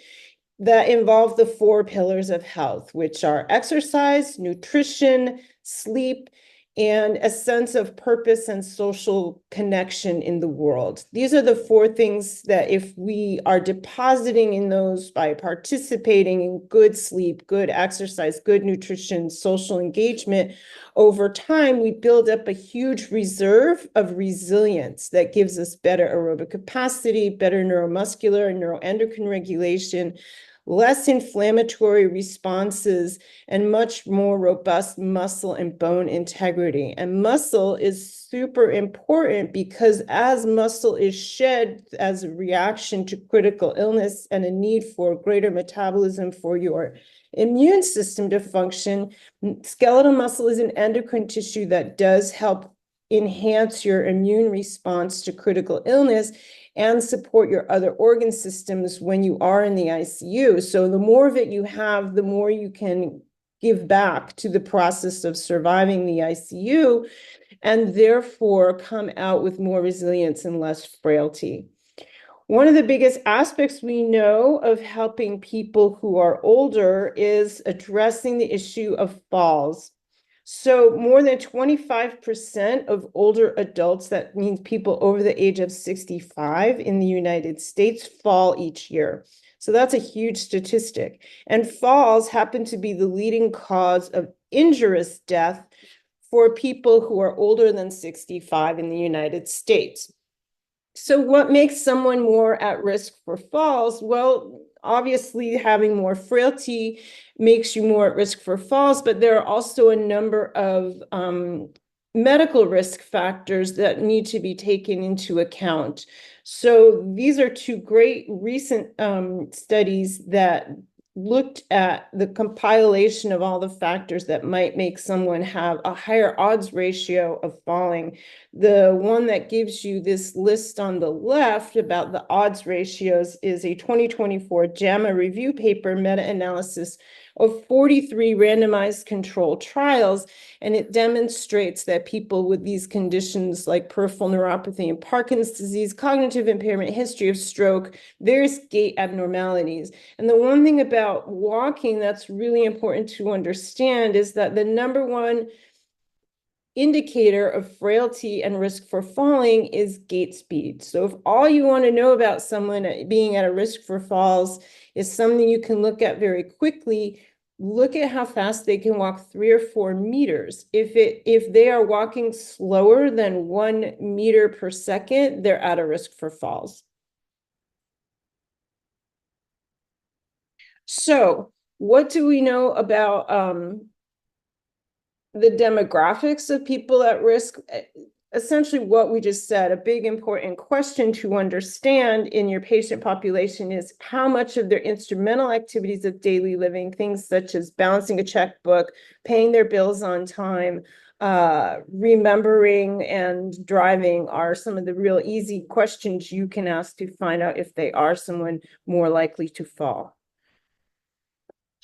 that involve the 4 pillars of health, which are exercise, nutrition, sleep, and a sense of purpose and social connection in the world. These are the 4 things that if we are depositing in those by participating in good sleep, good exercise, good nutrition, social engagement, over time, we build up a huge reserve of resilience that gives us better aerobic capacity, better neuromuscular and neuroendocrine regulation, less inflammatory responses, and much more robust muscle and bone integrity. And muscle is super important because as muscle is shed as a reaction to critical illness and a need for greater metabolism for your immune system to function, skeletal muscle is an endocrine tissue that does help enhance your immune response to critical illness and support your other organ systems when you are in the ICU. So the more of it you have, the more you can give back to the process of surviving the ICU, and therefore come out with more resilience and less frailty. One of the biggest aspects we know of helping people who are older is addressing the issue of falls. So more than 25% of older adults, that means people over the age of 65 in the United States, fall each year. So that's a huge statistic. And falls happen to be the leading cause of injurious death for people who are older than 65 in the United States. So what makes someone more at risk for falls? Well, obviously having more frailty makes you more at risk for falls, but there are also a number of medical risk factors that need to be taken into account. So these are 2 great recent studies that looked at the compilation of all the factors that might make someone have a higher odds ratio of falling. The one that gives you this list on the left about the odds ratios is a 2024 JAMA review paper meta-analysis of 43 randomized controlled trials, and it demonstrates that people with these conditions like peripheral neuropathy and Parkinson's disease, cognitive impairment, history of stroke, various gait abnormalities. And the one thing about walking that's really important to understand is that the number one indicator of frailty and risk for falling is gait speed. So if all you want to know about someone being at a risk for falls is something you can look at very quickly, look at how fast they can walk 3 or 4 meters. If they are walking slower than 1 meter per second, they're at a risk for falls. So what do we know about the demographics of people at risk? Essentially what we just said, a big important question to understand in your patient population is how much of their instrumental activities of daily living, things such as balancing a checkbook, paying their bills on time, remembering and driving, are some of the real easy questions you can ask to find out if they are someone more likely to fall.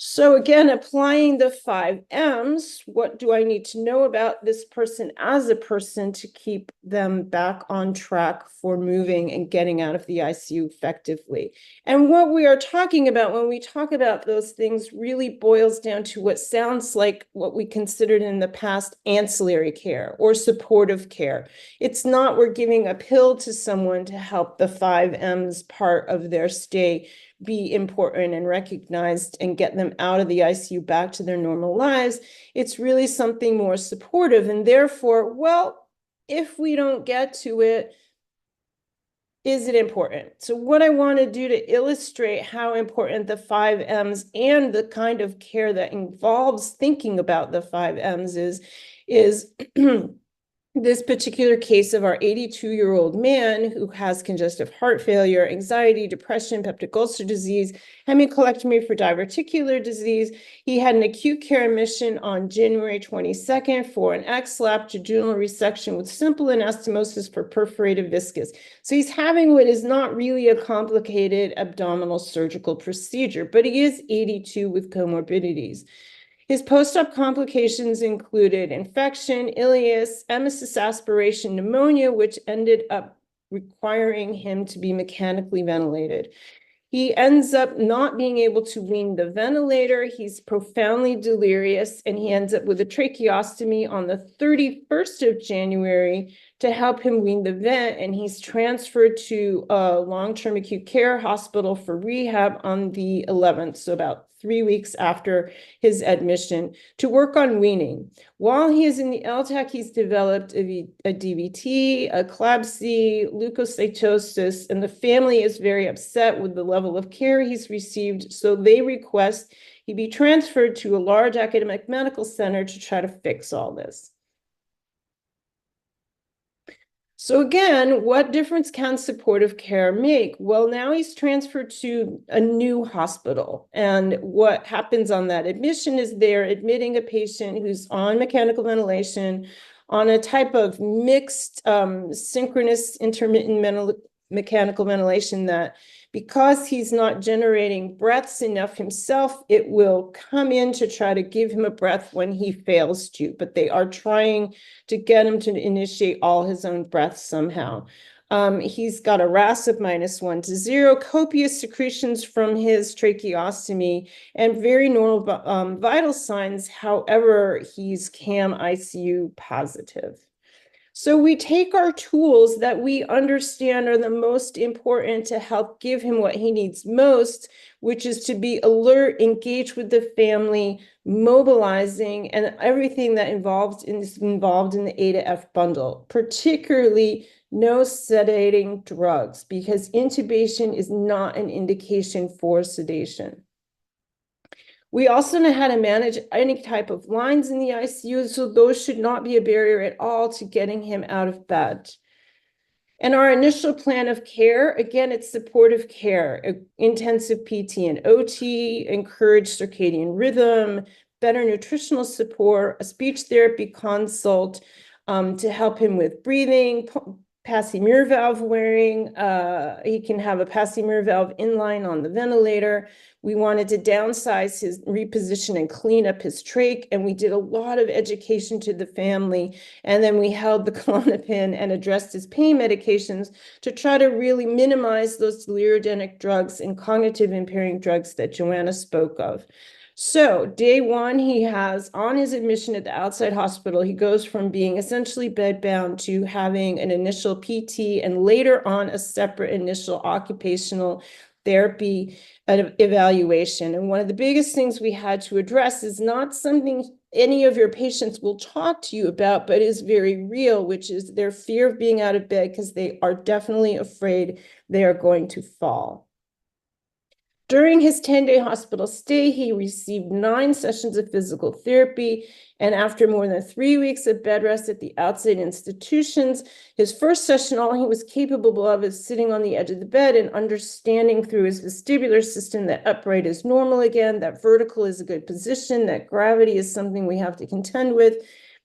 So again, applying the 5 M's, what do I need to know about this person as a person to keep them back on track for moving and getting out of the ICU effectively? And what we are talking about when we talk about those things really boils down to what sounds like what we considered in the past ancillary care or supportive care. It's not we're giving a pill to someone to help the 5 M's part of their stay be important and recognized and get them out of the ICU back to their normal lives. It's really something more supportive. And therefore, well, if we don't get to it, is it important? So what I want to do to illustrate how important the 5 M's and the kind of care that involves thinking about the 5 M's is this particular case of our 82-year-old man who has congestive heart failure, anxiety, depression, peptic ulcer disease, hemicolectomy for diverticular disease. He had an acute care admission on January 22nd for an XLAP jejunal resection with simple anastomosis for perforated viscus. So he's having what is not really a complicated abdominal surgical procedure, but he is 82 with comorbidities. His post-op complications included infection, ileus, emesis aspiration, pneumonia, which ended up requiring him to be mechanically ventilated. He ends up not being able to wean the ventilator. He's profoundly delirious, and he ends up with a tracheostomy on the 31st of January to help him wean the vent, and he's transferred to a long-term acute care hospital for rehab on the 11th, so about 3 weeks after his admission, to work on weaning. While he is in the LTAC, he's developed a DVT, a CLABSI, leukocytosis, and the family is very upset with the level of care he's received, so they request he be transferred to a large academic medical center to try to fix all this. So again, what difference can supportive care make? Well, now he's transferred to a new hospital. And what happens on that admission is they're admitting a patient who's on mechanical ventilation, on a type of mixed synchronous intermittent mechanical ventilation that, because he's not generating breaths enough himself, it will come in to try to give him a breath when he fails to, but they are trying to get him to initiate all his own breaths somehow. He's got a RAS of -1 to 0, copious secretions from his tracheostomy, and very normal vital signs. However, he's CAM ICU positive. So we take our tools that we understand are the most important to help give him what he needs most, which is to be alert, engage with the family, mobilizing, and everything that is involved in the A to F bundle, particularly no sedating drugs, because intubation is not an indication for sedation. We also know how to manage any type of lines in the ICU, so those should not be a barrier at all to getting him out of bed. And our initial plan of care, again, it's supportive care, intensive PT and OT, encourage circadian rhythm, better nutritional support, a speech therapy consult to help him with breathing, Passimir valve wearing. He can have a Passimir valve inline on the ventilator. We wanted to downsize his, reposition and clean up his trach, and we did a lot of education to the family. And then we held the Klonopin and addressed his pain medications to try to really minimize those deliriogenic drugs and cognitive impairing drugs that Joanna spoke of. So day one, he has on his admission at the outside hospital, he goes from being essentially bedbound to having an initial PT and later on a separate initial occupational therapy evaluation. And one of the biggest things we had to address is not something any of your patients will talk to you about, but is very real, which is their fear of being out of bed because they are definitely afraid they are going to fall. During his 10-day hospital stay, he received 9 sessions of physical therapy. And after more than 3 weeks of bed rest at the outside institutions, his first session, all he was capable of is sitting on the edge of the bed and understanding through his vestibular system that upright is normal again, that vertical is a good position, that gravity is something we have to contend with.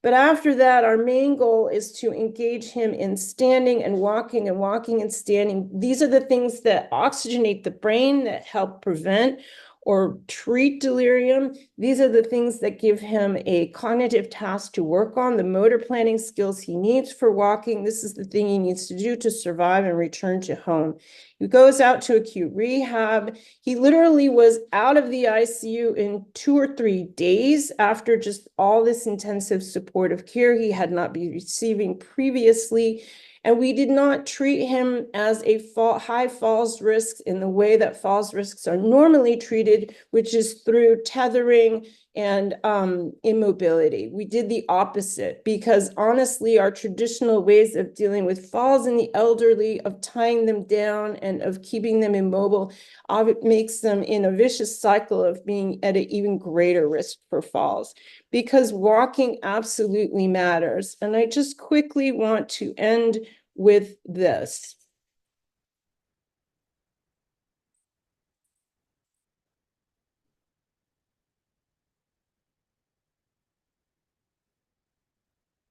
But after that, our main goal is to engage him in standing and walking and standing. These are the things that oxygenate the brain, that help prevent or treat delirium. These are the things that give him a cognitive task to work on, the motor planning skills he needs for walking. This is the thing he needs to do to survive and return to home. He goes out to acute rehab. He literally was out of the ICU in 2 or 3 days after just all this intensive supportive care he had not been receiving previously. And we did not treat him as a high falls risk in the way that falls risks are normally treated, which is through tethering and immobility. We did the opposite because honestly, our traditional ways of dealing with falls in the elderly, of tying them down and of keeping them immobile, makes them in a vicious cycle of being at an even greater risk for falls, because walking absolutely matters. And I just quickly want to end with this.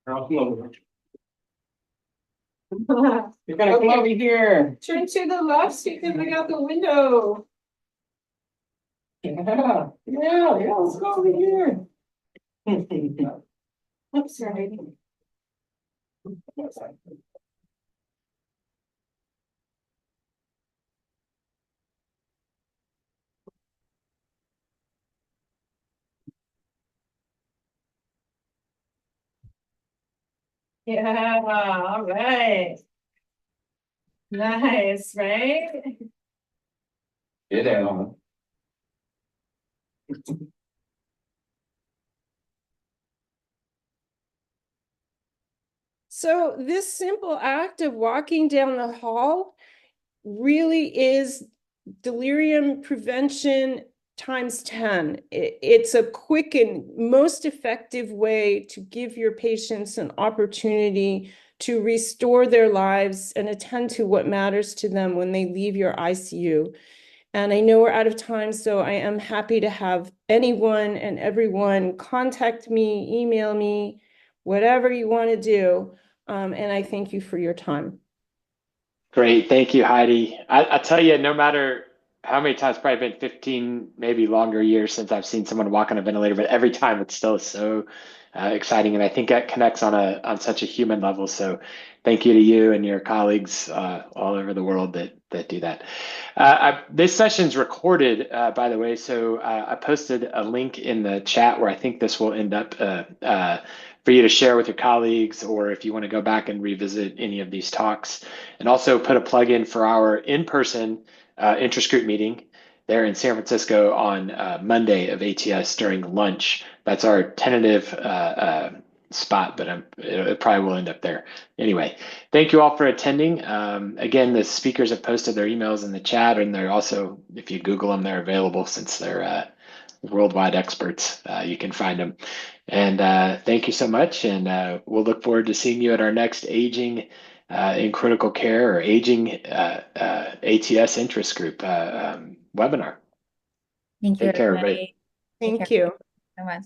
I'll come over. You're gonna come over here. Turn to the left so you can look out the window. Yeah, let's go over here. I'm sorry. Yeah, all right. Nice, right? Get down. So this simple act of walking down the hall really is delirium prevention times 10. It's a quick and most effective way to give your patients an opportunity to restore their lives and attend to what matters to them when they leave your ICU. And I know we're out of time, so I am happy to have anyone and everyone contact me, email me, whatever you want to do. And I thank you for your time. Great. Thank you, Heidi. I tell you, no matter how many times, probably been 15, maybe longer years since I've seen someone walk on a ventilator, but every time it's still so exciting. And I think that connects on such a human level. So thank you to you and your colleagues all over the world that do that. This session's recorded, by the way, so I posted a link in the chat where I think this will end up for you to share with your colleagues, or if you want to go back and revisit any of these talks, and also put a plug in for our in-person interest group meeting there in San Francisco on Monday of ATS during lunch. That's our tentative spot, but it probably will end up there. Anyway, thank you all for attending. Again, the speakers have posted their emails in the chat, and they're also, if you Google them, they're available since they're worldwide experts. You can find them. And thank you so much. And we'll look forward to seeing you at our next Aging in critical care or aging ATS interest group webinar. Thank you, Take care, everybody. everybody. Take Thank care you. so much.